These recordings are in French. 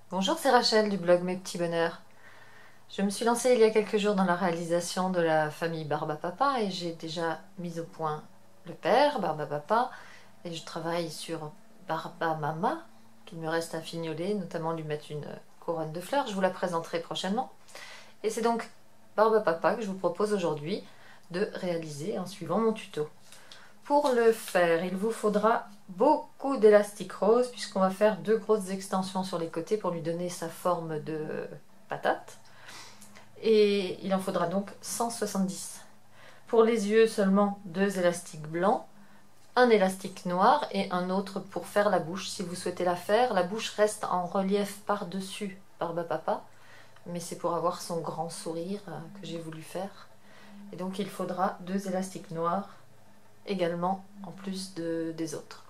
Bonjour, c'est Rachel du blog Mes Petits Bonheurs. Je me suis lancée il y a quelques jours dans la réalisation de la famille Barbapapa et j'ai déjà mis au point le père, Barbapapa, et je travaille sur Barbamama, qu'il me reste à fignoler, notamment lui mettre une couronne de fleurs. Je vous la présenterai prochainement. Et c'est donc Barbapapa que je vous propose aujourd'hui de réaliser en suivant mon tuto. Pour le faire, il vous faudra beaucoup d'élastique rose puisqu'on va faire deux grosses extensions sur les côtés pour lui donner sa forme de patate. Et il en faudra donc 170. Pour les yeux, seulement deux élastiques blancs, un élastique noir et un autre pour faire la bouche. Si vous souhaitez la faire, la bouche reste en relief par-dessus Barbapapa, mais c'est pour avoir son grand sourire que j'ai voulu faire. Et donc il faudra deux élastiques noirs également en plus des autres.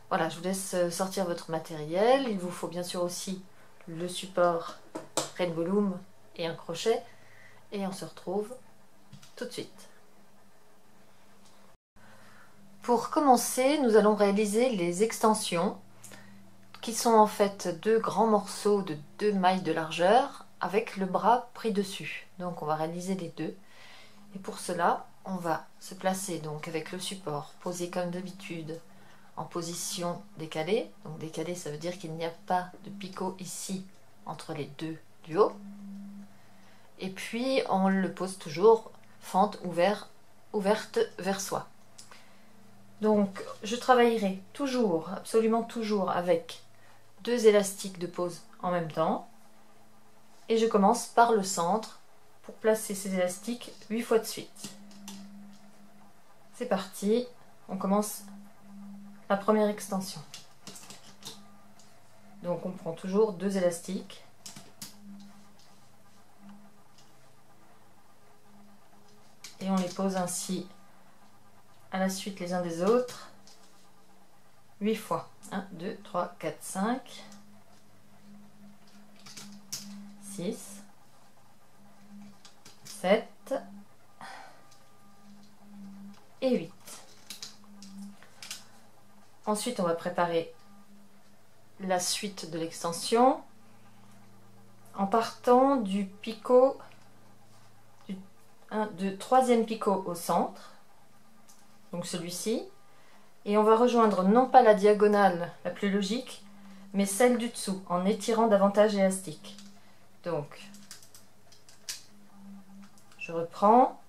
Voilà, je vous laisse sortir votre matériel. Il vous faut bien sûr aussi le support Rainbow Loom et un crochet. Et on se retrouve tout de suite. Pour commencer, nous allons réaliser les extensions qui sont en fait deux grands morceaux de 2 mailles de largeur avec le bras pris dessus. Donc on va réaliser les deux. Et pour cela, on va se placer donc avec le support posé comme d'habitude en position décalée. Donc décalée, ça veut dire qu'il n'y a pas de picot ici entre les deux du haut. Et puis on le pose toujours fente ouverte vers soi. Donc je travaillerai toujours, absolument toujours avec deux élastiques de pose en même temps. Et je commence par le centre pour placer ces élastiques 8 fois de suite. C'est parti, on commence la première extension. Donc on prend toujours deux élastiques. Et on les pose ainsi à la suite les uns des autres 8 fois. 1, 2, 3, 4, 5, 6, 7 et 8. Ensuite, on va préparer la suite de l'extension en partant du picot, du troisième picot au centre, donc celui-ci, et on va rejoindre non pas la diagonale la plus logique, mais celle du dessous, en étirant davantage l'élastique. Donc, je reprends,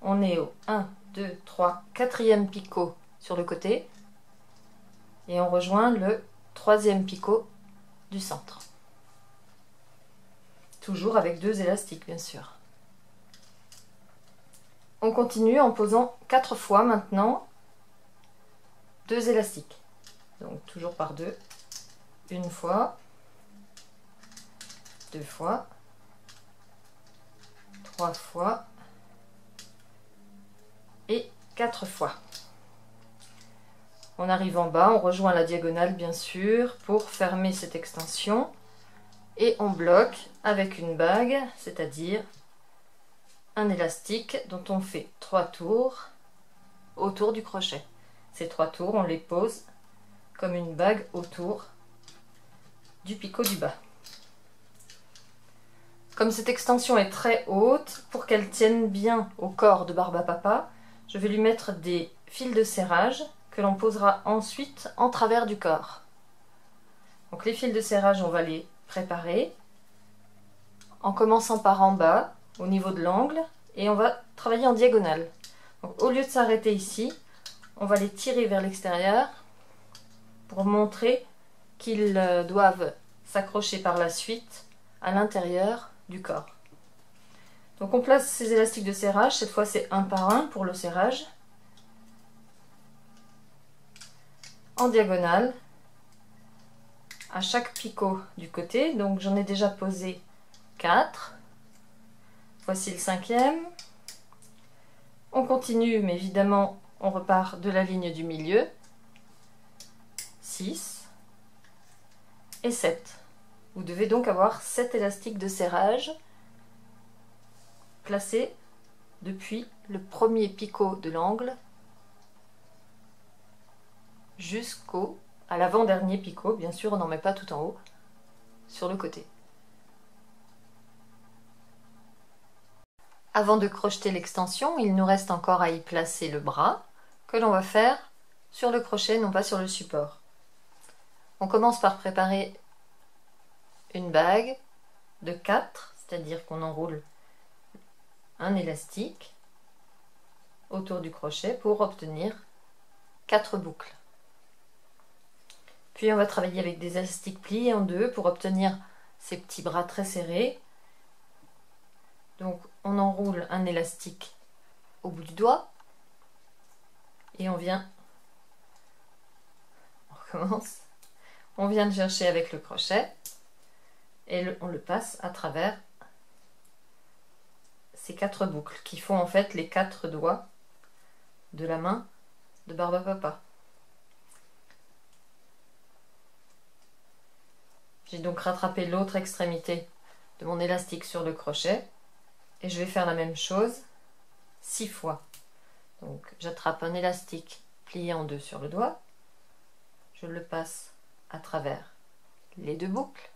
on est au 1, 2, 3, 4e picot sur le côté, et on rejoint le troisième picot du centre. Toujours avec deux élastiques, bien sûr. On continue en posant 4 fois maintenant deux élastiques. Donc toujours par deux. Une fois, deux fois, 3 fois et 4 fois. On arrive en bas, on rejoint la diagonale bien sûr pour fermer cette extension et on bloque avec une bague, c'est-à-dire un élastique dont on fait 3 tours autour du crochet. Ces 3 tours, on les pose comme une bague autour du picot du bas. Comme cette extension est très haute, pour qu'elle tienne bien au corps de Barbapapa, je vais lui mettre des fils de serrage que l'on posera ensuite en travers du corps. Donc les fils de serrage, on va les préparer en commençant par en bas, au niveau de l'angle, et on va travailler en diagonale. Donc, au lieu de s'arrêter ici, on va les tirer vers l'extérieur pour montrer qu'ils doivent s'accrocher par la suite à l'intérieur du corps. Donc on place ces élastiques de serrage, cette fois c'est un par un pour le serrage, en diagonale à chaque picot du côté. Donc j'en ai déjà posé 4. Voici le 5e. On continue, mais évidemment, on repart de la ligne du milieu. 6 et 7. Vous devez donc avoir 7 élastiques de serrage placés depuis le premier picot de l'angle jusqu'à l'avant-dernier picot. Bien sûr, on n'en met pas tout en haut. sur le côté. Avant de crocheter l'extension, il nous reste encore à y placer le bras que l'on va faire sur le crochet, non pas sur le support. On commence par préparer une bague de 4, c'est-à-dire qu'on enroule un élastique autour du crochet pour obtenir 4 boucles. Puis on va travailler avec des élastiques pliés en deux pour obtenir ces petits bras très serrés. Donc on enroule un élastique au bout du doigt et on recommence. On vient le chercher avec le crochet et on le passe à travers ces 4 boucles qui font en fait les 4 doigts de la main de Barbapapa. J'ai donc rattrapé l'autre extrémité de mon élastique sur le crochet et je vais faire la même chose 6 fois. Donc j'attrape un élastique plié en deux sur le doigt, je le passe à travers les 2 boucles,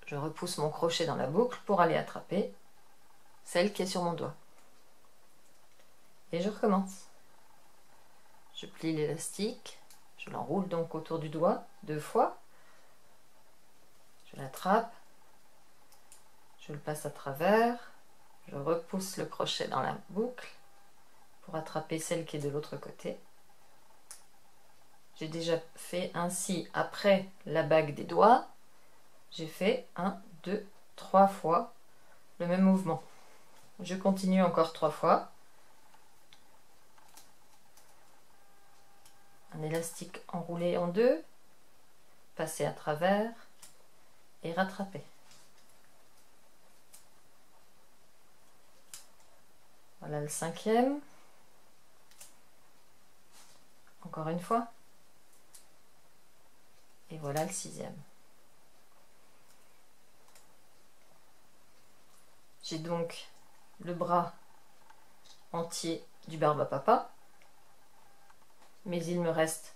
je repousse mon crochet dans la boucle pour aller attraper celle qui est sur mon doigt. Et je recommence. Je plie l'élastique, je l'enroule donc autour du doigt 2 fois, je l'attrape, je le passe à travers, je repousse le crochet dans la boucle pour attraper celle qui est de l'autre côté. J'ai déjà fait ainsi après la bague des doigts. J'ai fait 1, 2, 3 fois le même mouvement. Je continue encore 3 fois. Un élastique enroulé en deux, passer à travers et rattraper. Voilà le 5e. Encore une fois. Et voilà le 6e. J'ai donc le bras entier du Barbapapa, mais il me reste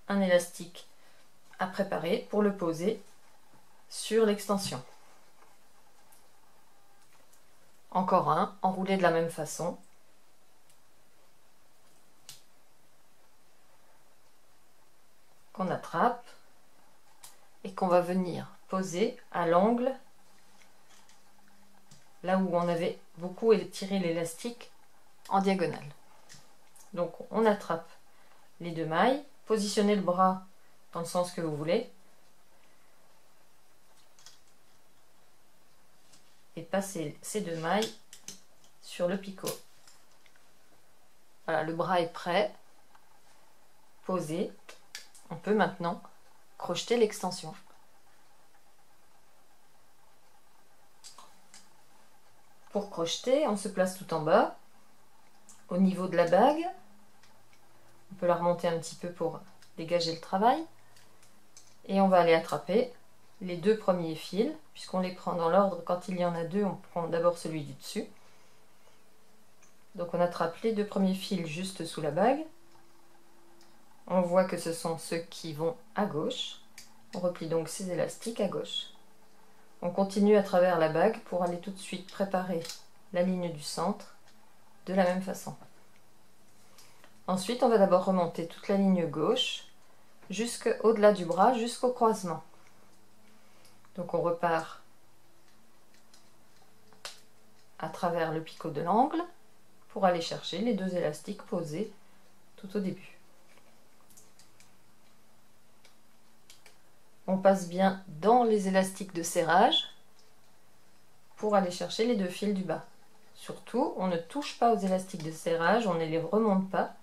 un élastique à préparer pour le poser sur l'extension. Encore un, enroulé de la même façon. Qu'on attrape et qu'on va venir poser à l'angle là où on avait beaucoup étiré l'élastique en diagonale. Donc on attrape les 2 mailles, positionnez le bras dans le sens que vous voulez et passez ces 2 mailles sur le picot. Voilà, le bras est prêt, posé. On peut maintenant crocheter l'extension. Pour crocheter, on se place tout en bas, au niveau de la bague. On peut la remonter un petit peu pour dégager le travail. Et on va aller attraper les 2 premiers fils, puisqu'on les prend dans l'ordre. Quand il y en a 2, on prend d'abord celui du dessus. Donc on attrape les 2 premiers fils juste sous la bague. On voit que ce sont ceux qui vont à gauche. On replie donc ces élastiques à gauche. On continue à travers la bague pour aller tout de suite préparer la ligne du centre de la même façon. Ensuite, on va d'abord remonter toute la ligne gauche jusqu'au-delà du bras, jusqu'au croisement. Donc on repart à travers le picot de l'angle pour aller chercher les 2 élastiques posés tout au début. On passe bien dans les élastiques de serrage pour aller chercher les 2 fils du bas. Surtout, on ne touche pas aux élastiques de serrage, on ne les remonte pas.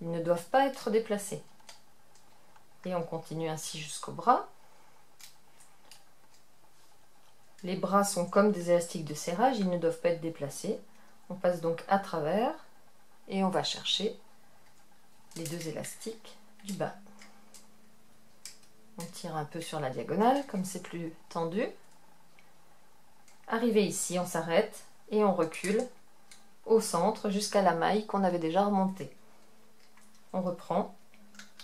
Ils ne doivent pas être déplacés. Et on continue ainsi jusqu'au bras. Les bras sont comme des élastiques de serrage, ils ne doivent pas être déplacés. On passe donc à travers et on va chercher les 2 élastiques du bas. On tire un peu sur la diagonale, comme c'est plus tendu. Arrivé ici, on s'arrête et on recule au centre jusqu'à la maille qu'on avait déjà remontée. On reprend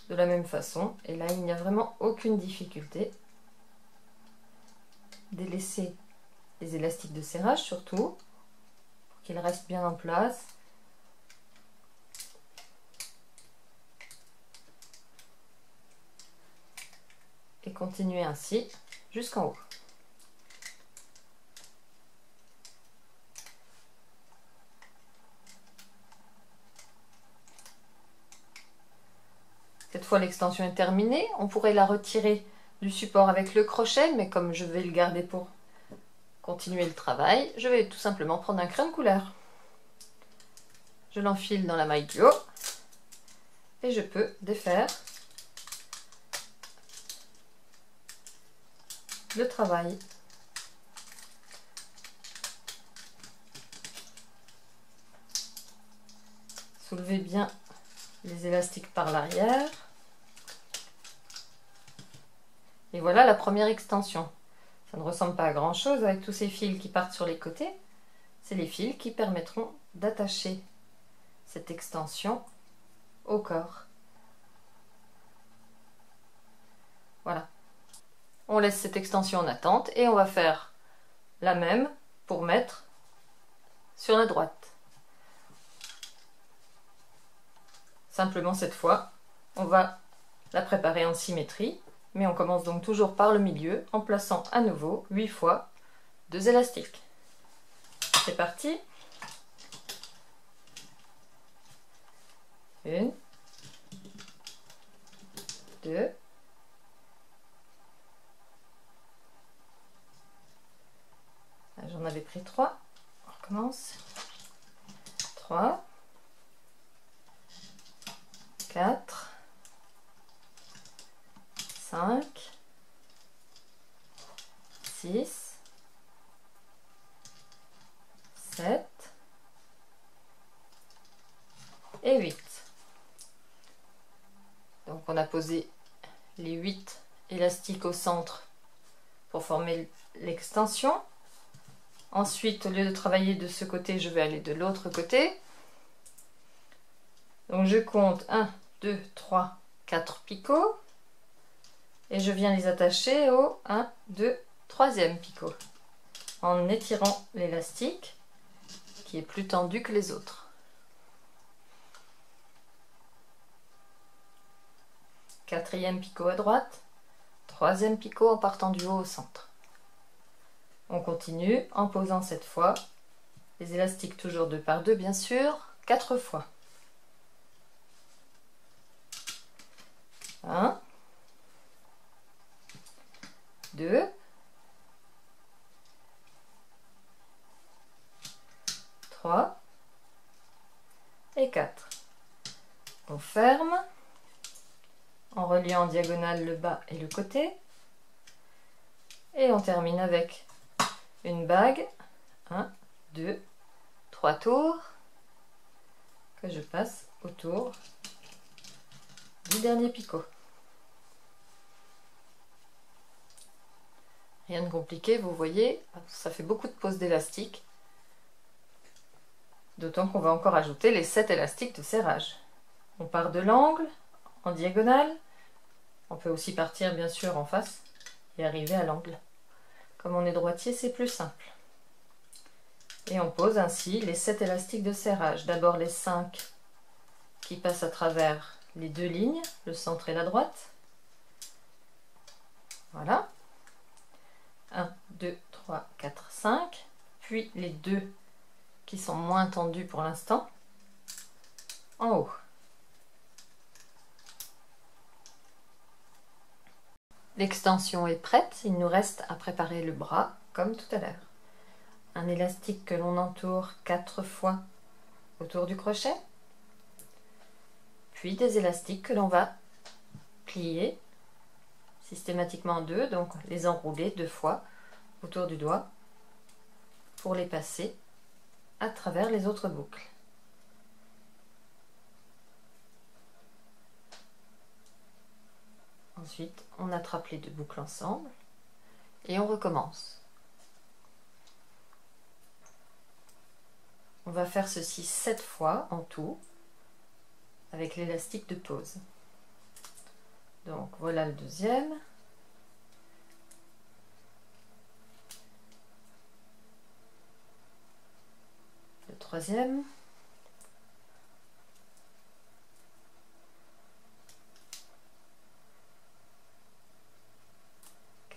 de la même façon. Et là, il n'y a vraiment aucune difficulté. Délaissez les élastiques de serrage surtout, pour qu'ils restent bien en place. Et continuez ainsi jusqu'en haut. Cette fois, l'extension est terminée. On pourrait la retirer du support avec le crochet, mais comme je vais le garder pour continuer le travail, je vais tout simplement prendre un crayon de couleur. Je l'enfile dans la maille du haut et je peux défaire le travail. Soulevez bien les élastiques par l'arrière. Et voilà la première extension. Ça ne ressemble pas à grand chose avec tous ces fils qui partent sur les côtés. C'est les fils qui permettront d'attacher cette extension au corps. Voilà. On laisse cette extension en attente et on va faire la même pour mettre sur la droite. Simplement cette fois, on va la préparer en symétrie, mais on commence donc toujours par le milieu en plaçant à nouveau 8 fois 2 élastiques. C'est parti. 1, 2, 'j'en avais pris 3, on recommence. 3, 4, 5, 6, 7 et 8. Donc on a posé les 8 élastiques au centre pour former l'extension. Ensuite, au lieu de travailler de ce côté, je vais aller de l'autre côté. Donc je compte 1, 2, 3, 4 picots. Et je viens les attacher au 1, 2, 3e picot. En étirant l'élastique qui est plus tendu que les autres. 4e picot à droite. 3e picot en partant du haut au centre. On continue en posant cette fois les élastiques toujours 2 par 2 bien sûr, 4 fois. 1, 2, 3 et 4. On ferme en reliant en diagonale le bas et le côté. Et on termine avec une bague. 1, 2, 3 tours que je passe autour du dernier picot. Rien de compliqué, vous voyez, ça fait beaucoup de poses d'élastique. D'autant qu'on va encore ajouter les 7 élastiques de serrage. On part de l'angle, en diagonale. On peut aussi partir bien sûr en face et arriver à l'angle. Comme on est droitier, c'est plus simple. Et on pose ainsi les 7 élastiques de serrage. D'abord les 5 qui passent à travers les 2 lignes, le centre et la droite. Voilà. 1, 2, 3, 4, 5. Puis les 2 qui sont moins tendus pour l'instant, en haut. L'extension est prête, il nous reste à préparer le bras comme tout à l'heure. Un élastique que l'on entoure 4 fois autour du crochet, puis des élastiques que l'on va plier systématiquement en 2, donc les enrouler 2 fois autour du doigt pour les passer à travers les autres boucles. Ensuite, on attrape les 2 boucles ensemble et on recommence. On va faire ceci 7 fois en tout avec l'élastique de pose. Donc voilà le deuxième. Le troisième.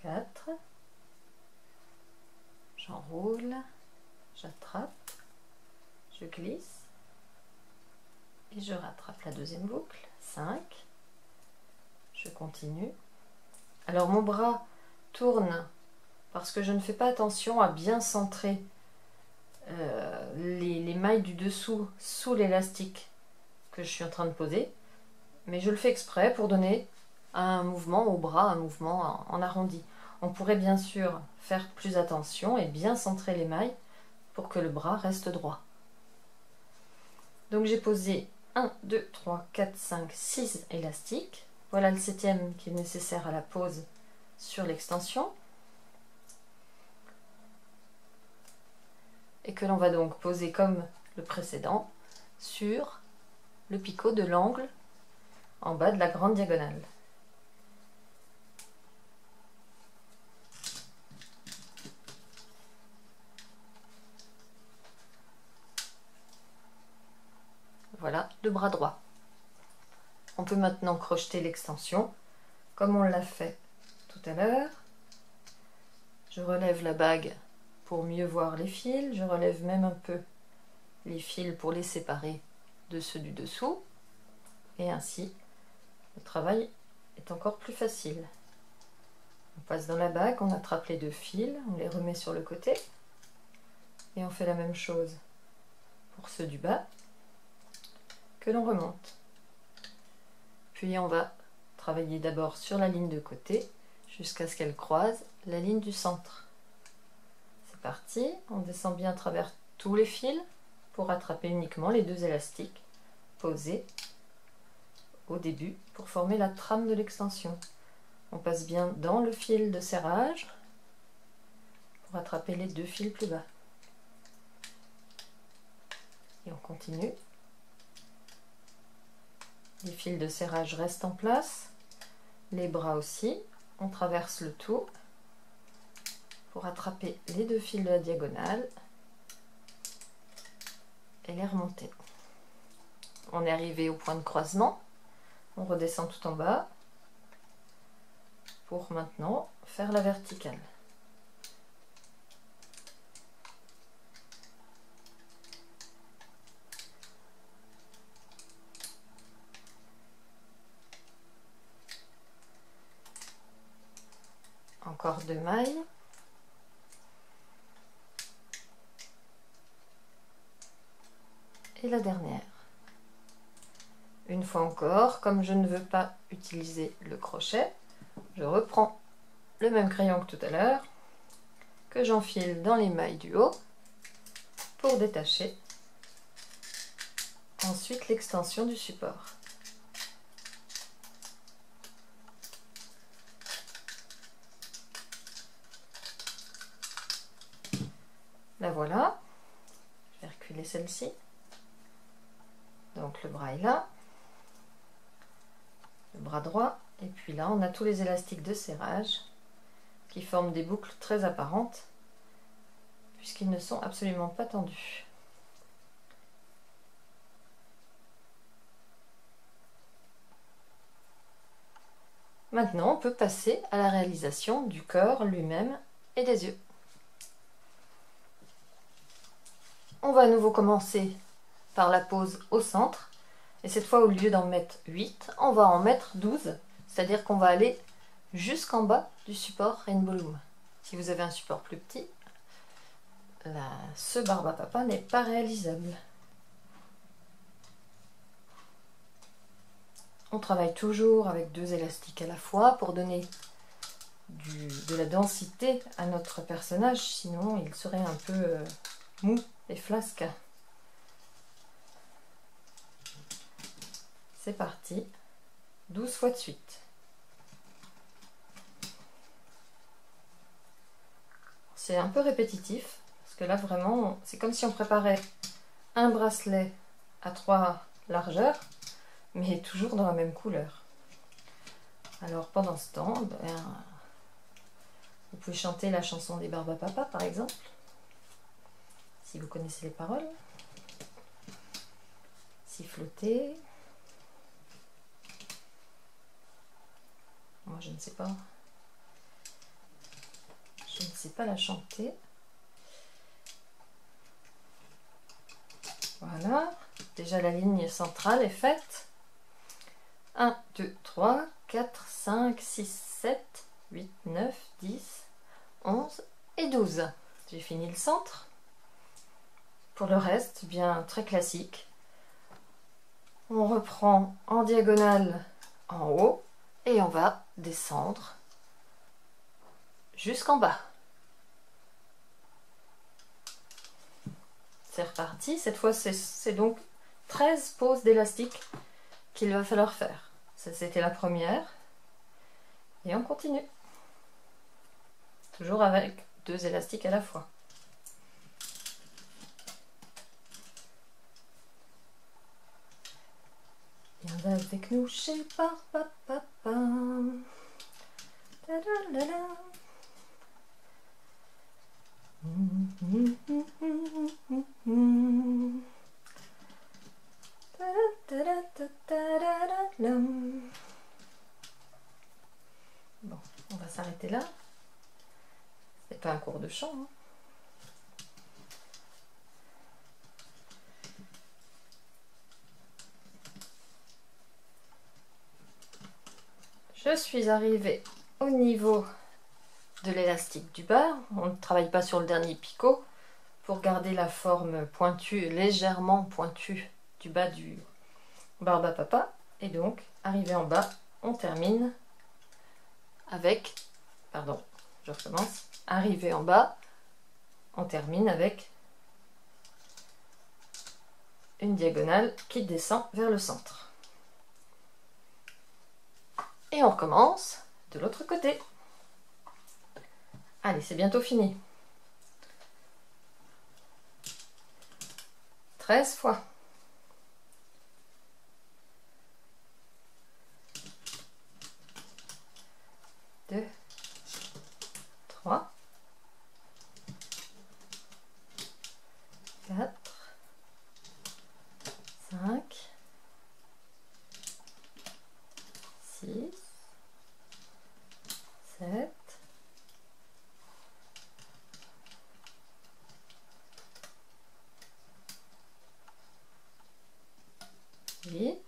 Quatre. J'enroule, j'attrape, je glisse et je rattrape la deuxième boucle. 5. Je continue. Alors mon bras tourne parce que je ne fais pas attention à bien centrer les mailles du dessous sous l'élastique que je suis en train de poser, mais je le fais exprès pour donner un mouvement au bras, un mouvement en arrondi. On pourrait bien sûr faire plus attention et bien centrer les mailles pour que le bras reste droit. Donc j'ai posé 1, 2, 3, 4, 5, 6 élastiques. Voilà le septième qui est nécessaire à la pose sur l'extension. Et que l'on va donc poser comme le précédent sur le picot de l'angle en bas de la grande diagonale. Voilà le bras droit. On peut maintenant crocheter l'extension comme on l'a fait tout à l'heure. Je relève la bague pour mieux voir les fils. Je relève même un peu les fils pour les séparer de ceux du dessous. Et ainsi, le travail est encore plus facile. On passe dans la bague, on attrape les deux fils, on les remet sur le côté. Et on fait la même chose pour ceux du bas que l'on remonte. Puis on va travailler d'abord sur la ligne de côté jusqu'à ce qu'elle croise la ligne du centre. C'est parti, on descend bien à travers tous les fils pour attraper uniquement les deux élastiques posés au début pour former la trame de l'extension. On passe bien dans le fil de serrage pour attraper les deux fils plus bas. Et on continue. Les fils de serrage restent en place, les bras aussi. On traverse le tout pour attraper les deux fils de la diagonale et les remonter. On est arrivé au point de croisement, on redescend tout en bas pour maintenant faire la verticale. Encore 2 mailles. Et la dernière. Une fois encore, comme je ne veux pas utiliser le crochet, je reprends le même crayon que tout à l'heure, que j'enfile dans les mailles du haut pour détacher ensuite l'extension du support. La voilà. Je vais reculer celle-ci. Donc le bras est là, le bras droit, et puis là on a tous les élastiques de serrage qui forment des boucles très apparentes puisqu'ils ne sont absolument pas tendus. Maintenant on peut passer à la réalisation du corps lui-même et des yeux. On va à nouveau commencer par la pose au centre. Et cette fois, au lieu d'en mettre 8, on va en mettre 12. C'est-à-dire qu'on va aller jusqu'en bas du support Rainbow Loom. Si vous avez un support plus petit, ce barbe à papa n'est pas réalisable. On travaille toujours avec 2 élastiques à la fois pour donner de la densité à notre personnage. Sinon, il serait un peu mou et flasque. C'est parti, 12 fois de suite. C'est un peu répétitif, parce que là vraiment, c'est comme si on préparait un bracelet à 3 largeurs, mais toujours dans la même couleur. Alors pendant ce temps, vous pouvez chanter la chanson des Barbapapa par exemple, si vous connaissez les paroles. Siffloter. Moi je ne sais pas. Je ne sais pas la chanter. Voilà. Déjà la ligne centrale est faite. 1, 2, 3, 4, 5, 6, 7, 8, 9, 10, 11 et 12. J'ai fini le centre. Pour le reste, bien très classique. On reprend en diagonale en haut et on va descendre jusqu'en bas. C'est reparti. Cette fois, c'est donc 13 poses d'élastique qu'il va falloir faire. Ça, c'était la première. Et on continue. Toujours avec 2 élastiques à la fois. Viens avec nous chez Barbapapa. Ta-da-da-da. Bon, on va s'arrêter là. C'est pas un cours de chant, hein. Je suis arrivée au niveau de l'élastique du bas. On ne travaille pas sur le dernier picot pour garder la forme pointue, légèrement pointue du bas du Barbapapa. Et donc, arrivé en bas, on termine avec, pardon, je recommence. Arrivé en bas, on termine avec une diagonale qui descend vers le centre. Et on recommence de l'autre côté. Allez, c'est bientôt fini. 13 fois. 2, 3, 4, 5, 6, 7, 8,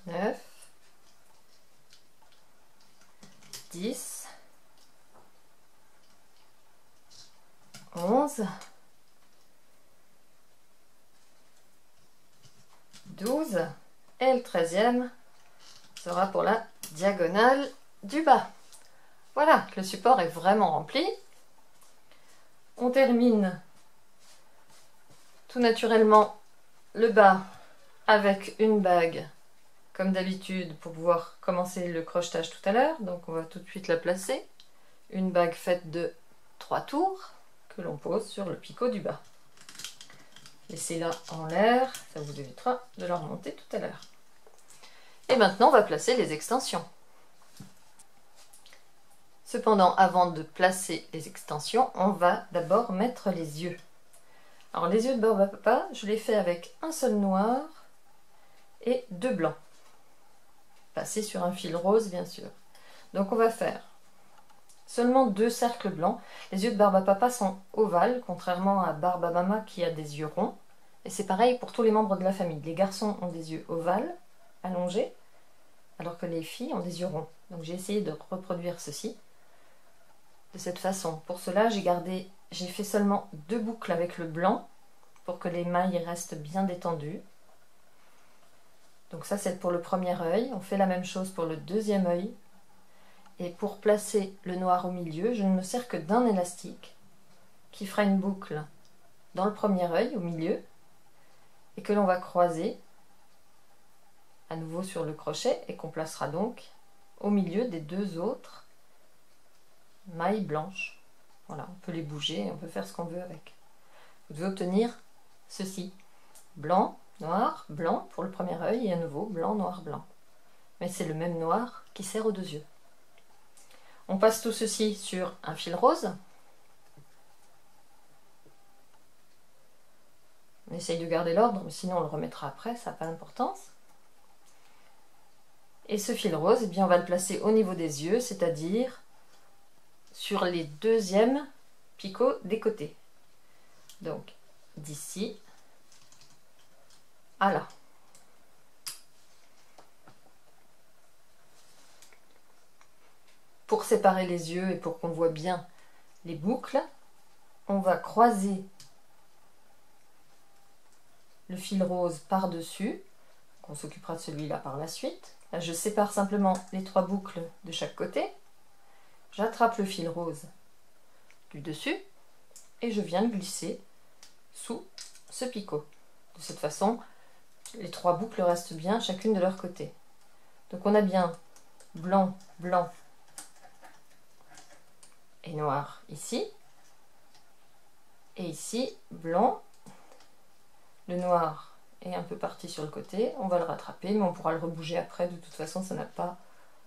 9, 10, 11, 12 et le 13e sera pour la diagonale du bas. Voilà, le support est vraiment rempli. On termine tout naturellement le bas avec une bague comme d'habitude pour pouvoir commencer le crochetage tout à l'heure. Donc on va tout de suite la placer. Une bague faite de 3 tours que l'on pose sur le picot du bas. Laissez-la en l'air, ça vous évitera de la remonter tout à l'heure. Et maintenant on va placer les extensions. Cependant, avant de placer les extensions, on va d'abord mettre les yeux. Alors les yeux de Barbapapa, je les fais avec un seul noir et 2 blancs. Passés sur un fil rose, bien sûr. Donc on va faire seulement 2 cercles blancs. Les yeux de Barbapapa sont ovales, contrairement à Barbamama qui a des yeux ronds. Et c'est pareil pour tous les membres de la famille. Les garçons ont des yeux ovales, allongés, alors que les filles ont des yeux ronds. Donc j'ai essayé de reproduire ceci de cette façon. Pour cela, j'ai fait seulement 2 boucles avec le blanc pour que les mailles restent bien détendues. Donc ça, c'est pour le premier œil. On fait la même chose pour le deuxième œil. Et pour placer le noir au milieu, je ne me sers que d'un élastique qui fera une boucle dans le premier œil, au milieu, et que l'on va croiser à nouveau sur le crochet et qu'on placera donc au milieu des 2 autres mailles blanches. Voilà, on peut les bouger, on peut faire ce qu'on veut avec. Vous devez obtenir ceci. Blanc, noir, blanc pour le premier œil et à nouveau blanc, noir, blanc. Mais c'est le même noir qui sert aux deux yeux. On passe tout ceci sur un fil rose. On essaye de garder l'ordre, mais sinon on le remettra après, ça n'a pas d'importance. Et ce fil rose, eh bien, on va le placer au niveau des yeux, c'est-à-dire sur les deuxièmes picots des côtés. Donc d'ici à là. Pour séparer les yeux et pour qu'on voit bien les boucles, on va croiser le fil rose par-dessus. On s'occupera de celui-là par la suite. Là, je sépare simplement les 3 boucles de chaque côté. J'attrape le fil rose du dessus et je viens le glisser sous ce picot. De cette façon, les 3 boucles restent bien chacune de leur côté. Donc on a bien blanc, blanc et noir ici. Et ici, blanc. Le noir est un peu parti sur le côté. On va le rattraper, mais on pourra le rebouger après. De toute façon, ça n'a pas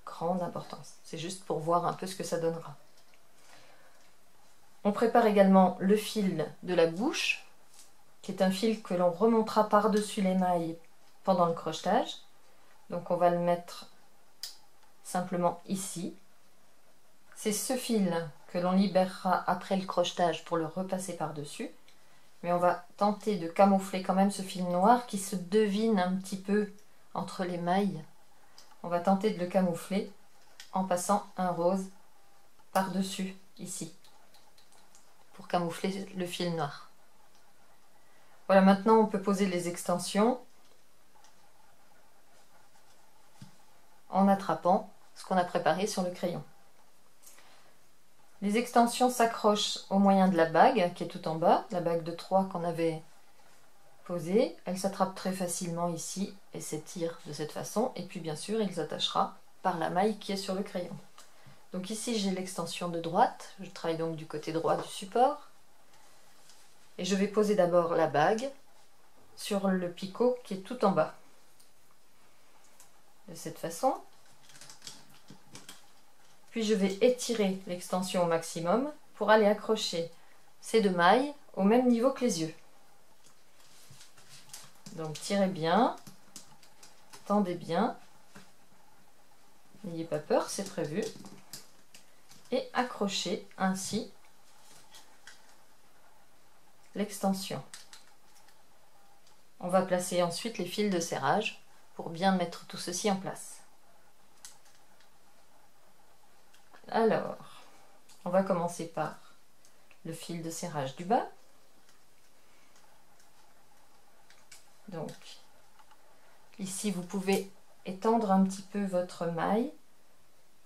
grande importance. C'est juste pour voir un peu ce que ça donnera. On prépare également le fil de la bouche, qui est un fil que l'on remontera par-dessus l'émail pendant le crochetage. Donc on va le mettre simplement ici. C'est ce fil que l'on libérera après le crochetage pour le repasser par-dessus. Mais on va tenter de camoufler quand même ce fil noir qui se devine un petit peu entre les mailles. On va tenter de le camoufler en passant un rose par-dessus ici pour camoufler le fil noir. Voilà, maintenant on peut poser les extensions en attrapant ce qu'on a préparé sur le crayon. Les extensions s'accrochent au moyen de la bague qui est tout en bas, la bague de 3 qu'on avait posée. Elle s'attrape très facilement ici et s'étire de cette façon. Et puis bien sûr, il s'attachera par la maille qui est sur le crayon. Donc ici, j'ai l'extension de droite. Je travaille donc du côté droit du support. Et je vais poser d'abord la bague sur le picot qui est tout en bas. De cette façon. Puis je vais étirer l'extension au maximum pour aller accrocher ces 2 mailles au même niveau que les yeux. Donc tirez bien, tendez bien, n'ayez pas peur, c'est prévu. Et accrochez ainsi l'extension. On va placer ensuite les fils de serrage pour bien mettre tout ceci en place. Alors, on va commencer par le fil de serrage du bas. Donc, ici, vous pouvez étendre un petit peu votre maille.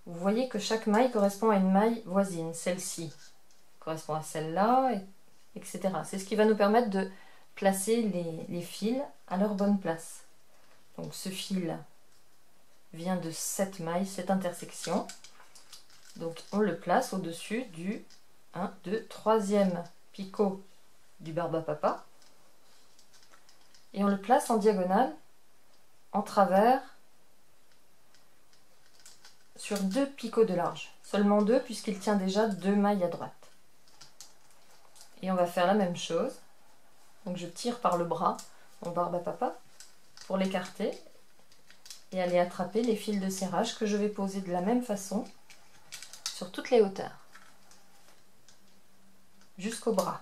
Vous voyez que chaque maille correspond à une maille voisine. Celle-ci correspond à celle-là, etc. C'est ce qui va nous permettre de placer les fils à leur bonne place. Donc, ce fil vient de cette maille, cette intersection. Donc on le place au-dessus du 1, 2, 3e picot du Barbapapa. Et on le place en diagonale, en travers, sur 2 picots de large. Seulement 2 puisqu'il tient déjà 2 mailles à droite. Et on va faire la même chose. Donc je tire par le bras mon Barbapapa pour l'écarter et aller attraper les fils de serrage que je vais poser de la même façon sur toutes les hauteurs, jusqu'au bras.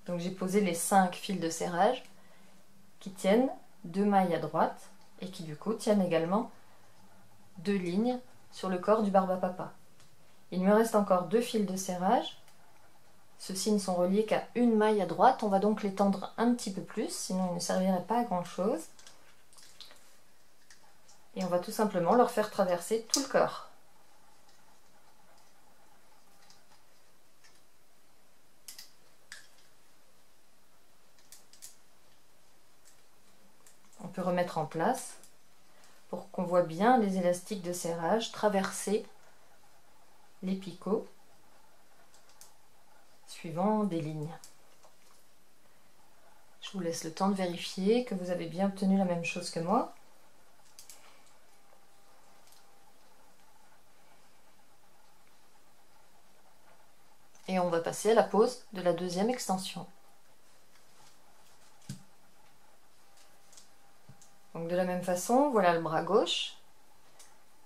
Donc j'ai posé les 5 fils de serrage qui tiennent 2 mailles à droite et qui du coup tiennent également 2 lignes sur le corps du Barbapapa. Il me reste encore 2 fils de serrage. Ceux-ci ne sont reliés qu'à une maille à droite. On va donc les tendre un petit peu plus, sinon ils ne serviraient pas à grand chose. Et on va tout simplement leur faire traverser tout le corps. On peut remettre en place pour qu'on voit bien les élastiques de serrage traverser les picots suivant des lignes. Je vous laisse le temps de vérifier que vous avez bien obtenu la même chose que moi. Et on va passer à la pose de la deuxième extension. Donc de la même façon, voilà le bras gauche.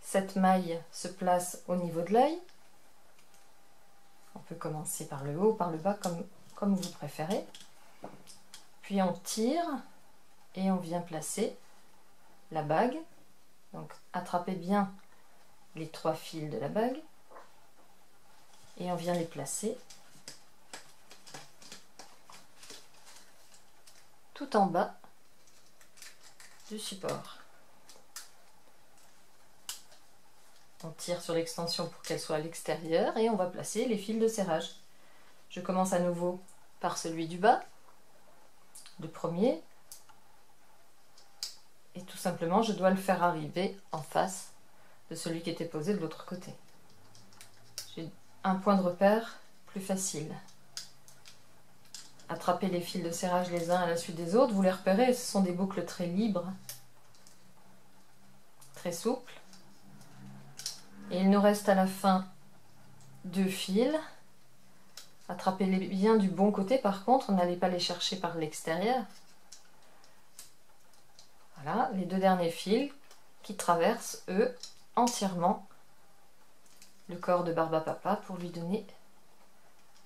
Cette maille se place au niveau de l'œil. On peut commencer par le haut, par le bas, comme vous préférez. Puis on tire et on vient placer la bague. Donc attrapez bien les 3 fils de la bague et on vient les placer tout en bas du support. On tire sur l'extension pour qu'elle soit à l'extérieur et on va placer les fils de serrage. Je commence à nouveau par celui du bas, le premier, et tout simplement je dois le faire arriver en face de celui qui était posé de l'autre côté. J'ai un point de repère plus facile. Attrapez les fils de serrage les uns à la suite des autres, vous les repérez, ce sont des boucles très libres, très souples. Et il nous reste à la fin 2 fils. Attrapez-les bien du bon côté, par contre, n'allez pas les chercher par l'extérieur. Voilà, les 2 derniers fils qui traversent, eux, entièrement le corps de Barbapapa pour lui donner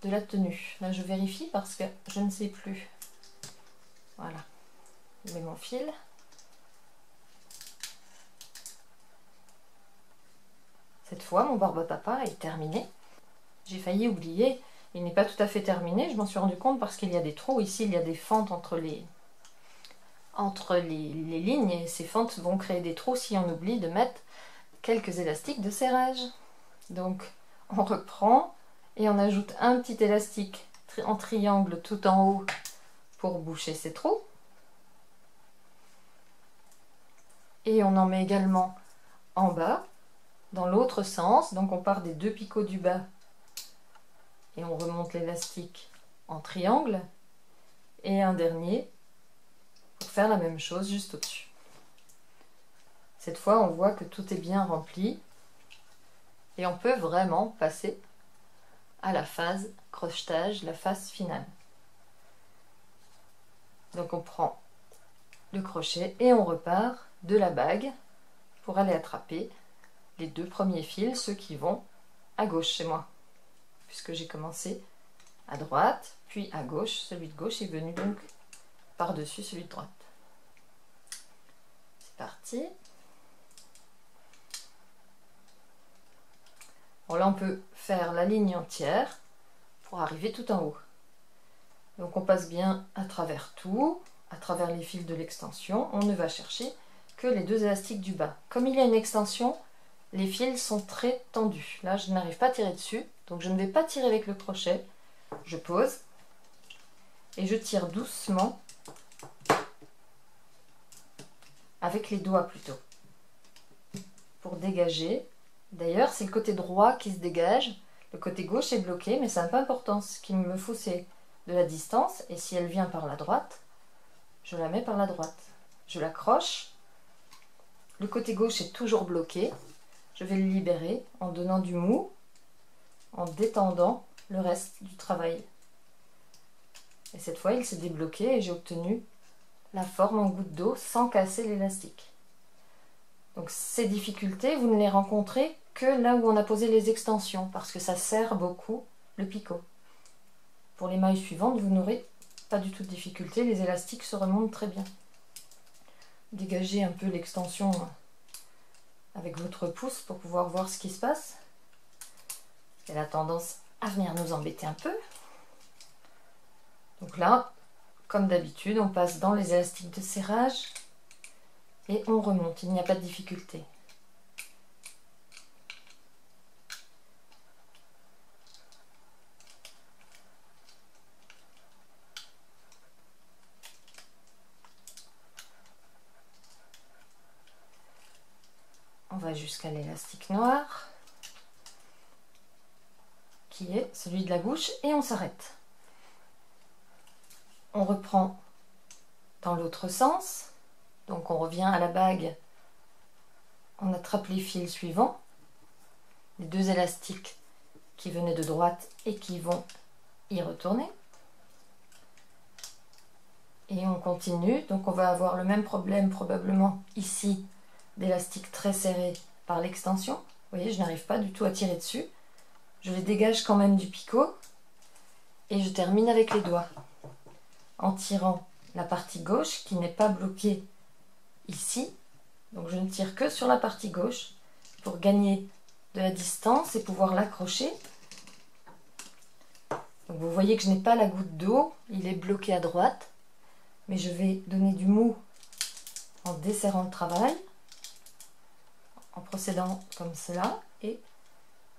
de la tenue. Là, je vérifie parce que je ne sais plus. Voilà, je mets mon fil. Cette fois, mon Barbapapa est terminé. J'ai failli oublier, il n'est pas tout à fait terminé. Je m'en suis rendu compte parce qu'il y a des trous. Ici, il y a des fentes entre les lignes. Et ces fentes vont créer des trous si on oublie de mettre quelques élastiques de serrage. Donc, on reprend et on ajoute un petit élastique en triangle tout en haut pour boucher ces trous. Et on en met également en bas, dans l'autre sens. Donc on part des 2 picots du bas et on remonte l'élastique en triangle. Et un dernier pour faire la même chose juste au-dessus. Cette fois, on voit que tout est bien rempli. Et on peut vraiment passer à la phase crochetage, la phase finale. Donc on prend le crochet et on repart de la bague pour aller attraper les 2 premiers fils, ceux qui vont à gauche chez moi. Puisque j'ai commencé à droite, puis à gauche, celui de gauche est venu donc par-dessus celui de droite. C'est parti. Bon, là, on peut faire la ligne entière pour arriver tout en haut. Donc, on passe bien à travers tout, à travers les fils de l'extension. On ne va chercher que les 2 élastiques du bas. Comme il y a une extension, les fils sont très tendus. Là, je n'arrive pas à tirer dessus, donc je ne vais pas tirer avec le crochet. Je pose et je tire doucement avec les doigts plutôt pour dégager. D'ailleurs, c'est le côté droit qui se dégage. Le côté gauche est bloqué, mais c'est un peu important. Ce qu'il me faut, c'est de la distance. Et si elle vient par la droite, je la mets par la droite. Je l'accroche. Le côté gauche est toujours bloqué. Je vais le libérer en donnant du mou, en détendant le reste du travail. Et cette fois, il s'est débloqué et j'ai obtenu la forme en goutte d'eau sans casser l'élastique. Donc ces difficultés, vous ne les rencontrez que là où on a posé les extensions, parce que ça serre beaucoup le picot. Pour les mailles suivantes, vous n'aurez pas du tout de difficulté, les élastiques se remontent très bien. Dégagez un peu l'extension avec votre pouce pour pouvoir voir ce qui se passe. Elle a tendance à venir nous embêter un peu. Donc là, comme d'habitude, on passe dans les élastiques de serrage et on remonte, il n'y a pas de difficulté. On va jusqu'à l'élastique noir, qui est celui de la bouche, et on s'arrête. On reprend dans l'autre sens. Donc on revient à la bague, on attrape les fils suivants, les deux élastiques qui venaient de droite et qui vont y retourner. Et on continue, donc on va avoir le même problème probablement ici, d'élastique très serré par l'extension. Vous voyez, je n'arrive pas du tout à tirer dessus. Je les dégage quand même du picot et je termine avec les doigts en tirant la partie gauche qui n'est pas bloquée ici. Donc je ne tire que sur la partie gauche pour gagner de la distance et pouvoir l'accrocher. Donc vous voyez que je n'ai pas la goutte d'eau, il est bloqué à droite, mais je vais donner du mou en desserrant le travail, en procédant comme cela, et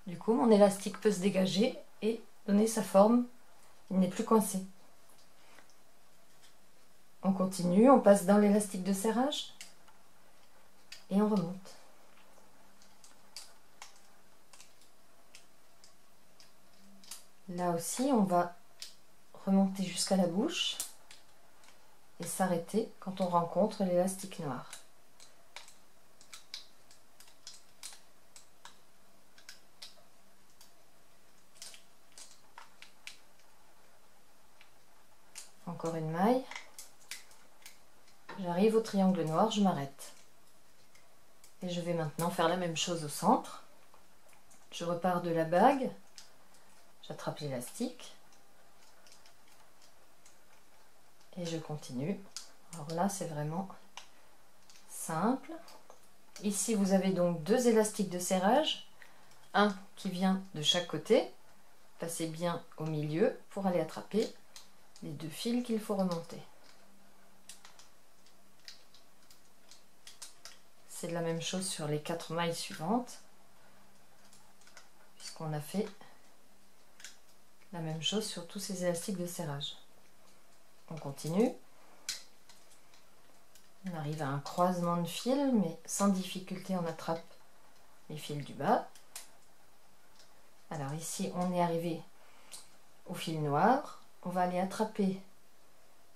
du coup mon élastique peut se dégager et donner sa forme, il n'est plus coincé. On continue, on passe dans l'élastique de serrage et on remonte. Là aussi, on va remonter jusqu'à la bouche et s'arrêter quand on rencontre l'élastique noir. Encore une maille. J'arrive au triangle noir, je m'arrête. Et je vais maintenant faire la même chose au centre. Je repars de la bague, j'attrape l'élastique et je continue. Alors là, c'est vraiment simple. Ici, vous avez donc deux élastiques de serrage, un qui vient de chaque côté. Passez bien au milieu pour aller attraper les deux fils qu'il faut remonter. C'est la même chose sur les 4 mailles suivantes, puisqu'on a fait la même chose sur tous ces élastiques de serrage. On continue. On arrive à un croisement de fils, mais sans difficulté, on attrape les fils du bas. Alors ici, on est arrivé au fil noir. On va aller attraper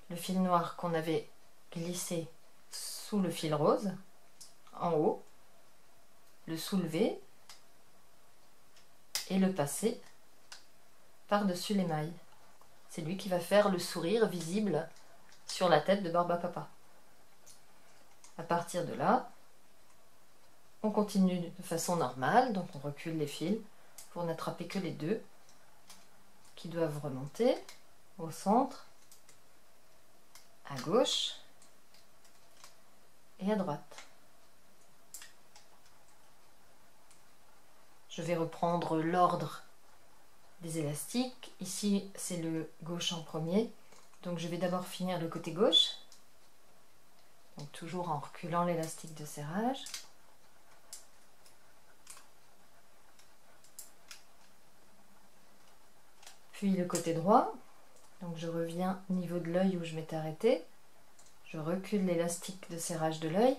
le fil noir qu'on avait glissé sous le fil rose, en haut, le soulever et le passer par-dessus les mailles. C'est lui qui va faire le sourire visible sur la tête de Barbapapa. À partir de là, on continue de façon normale, donc on recule les fils pour n'attraper que les deux qui doivent remonter au centre, à gauche et à droite. Je vais reprendre l'ordre des élastiques. Ici, c'est le gauche en premier. Donc je vais d'abord finir le côté gauche. Donc toujours en reculant l'élastique de serrage. Puis le côté droit. Donc je reviens au niveau de l'œil où je m'étais arrêtée. Je recule l'élastique de serrage de l'œil.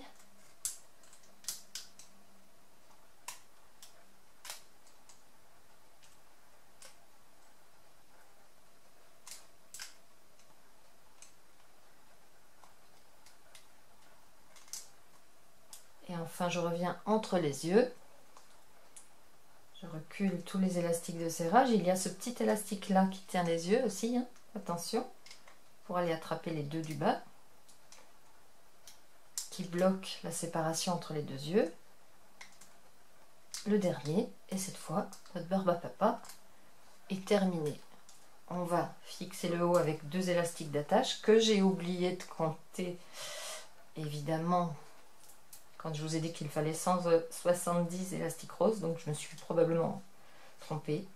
Et enfin, je reviens entre les yeux. Je recule tous les élastiques de serrage. Il y a ce petit élastique là qui tient les yeux aussi, hein. Attention, pour aller attraper les deux du bas, qui bloque la séparation entre les deux yeux. Le dernier, et cette fois, notre Barbapapa est terminé. On va fixer le haut avec deux élastiques d'attache que j'ai oublié de compter, évidemment, quand je vous ai dit qu'il fallait 170 élastiques roses, donc je me suis probablement trompée.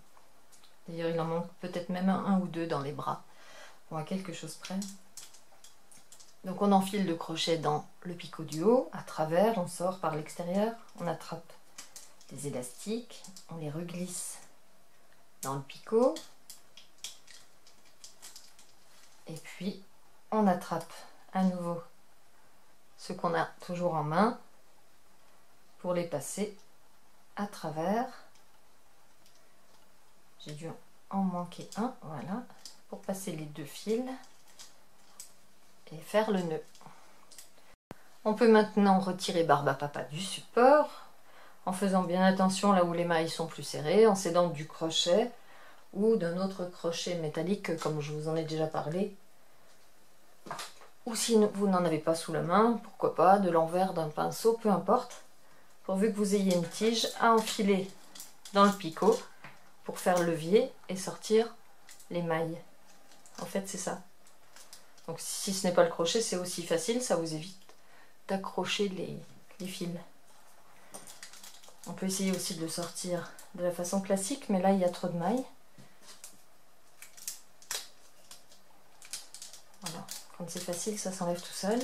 D'ailleurs, il en manque peut-être même un ou deux dans les bras. Bon, à quelque chose près. Donc on enfile le crochet dans le picot du haut, à travers, on sort par l'extérieur, on attrape les élastiques, on les reglisse dans le picot. Et puis, on attrape à nouveau ce qu'on a toujours en main pour les passer à travers. J'ai dû en manquer un, voilà, pour passer les deux fils. et faire le nœud. On peut maintenant retirer Barbe à Papa du support en faisant bien attention là où les mailles sont plus serrées, en s'aidant du crochet ou d'un autre crochet métallique comme je vous en ai déjà parlé. Ou si vous n'en avez pas sous la main, pourquoi pas de l'envers d'un pinceau, peu importe, pourvu que vous ayez une tige à enfiler dans le picot pour faire le levier et sortir les mailles. En fait, c'est ça. Donc si ce n'est pas le crochet, c'est aussi facile, ça vous évite d'accrocher les fils. On peut essayer aussi de le sortir de la façon classique, mais là il y a trop de mailles. Voilà, quand c'est facile, ça s'enlève tout seul.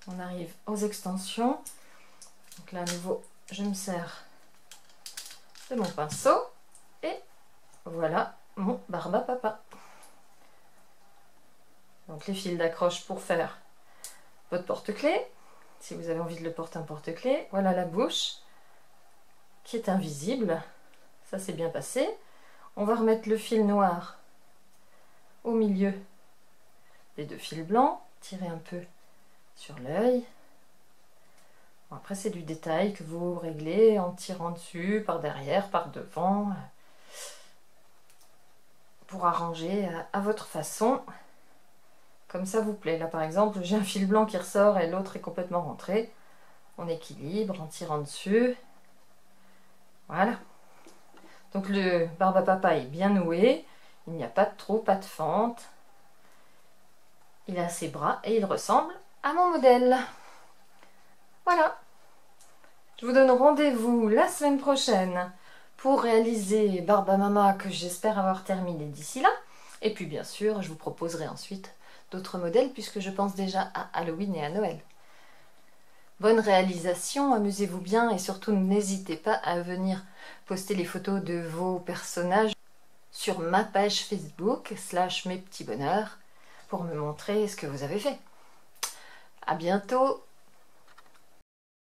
On arrive aux extensions. Donc là à nouveau, je me sers de mon pinceau et voilà mon Barbe à Papa. Donc les fils d'accroche pour faire votre porte-clés, si vous avez envie de le porter en porte-clés. Voilà la bouche qui est invisible, ça c'est bien passé. On va remettre le fil noir au milieu des deux fils blancs, tirer un peu sur l'œil. Bon, après c'est du détail que vous réglez en tirant dessus, par derrière, par devant, pour arranger à votre façon, comme ça vous plaît. Là par exemple j'ai un fil blanc qui ressort et l'autre est complètement rentré. On équilibre en tirant dessus. Voilà. Donc le Barbe à Papa est bien noué, il n'y a pas de trou, pas de fente. Il a ses bras et il ressemble à mon modèle. Voilà. Je vous donne rendez-vous la semaine prochaine pour réaliser Barbe à Mama que j'espère avoir terminé d'ici là. Et puis bien sûr, je vous proposerai ensuite d'autres modèles puisque je pense déjà à Halloween et à Noël. Bonne réalisation, amusez-vous bien et surtout n'hésitez pas à venir poster les photos de vos personnages sur ma page Facebook /mes petits bonheurs pour me montrer ce que vous avez fait. À bientôt!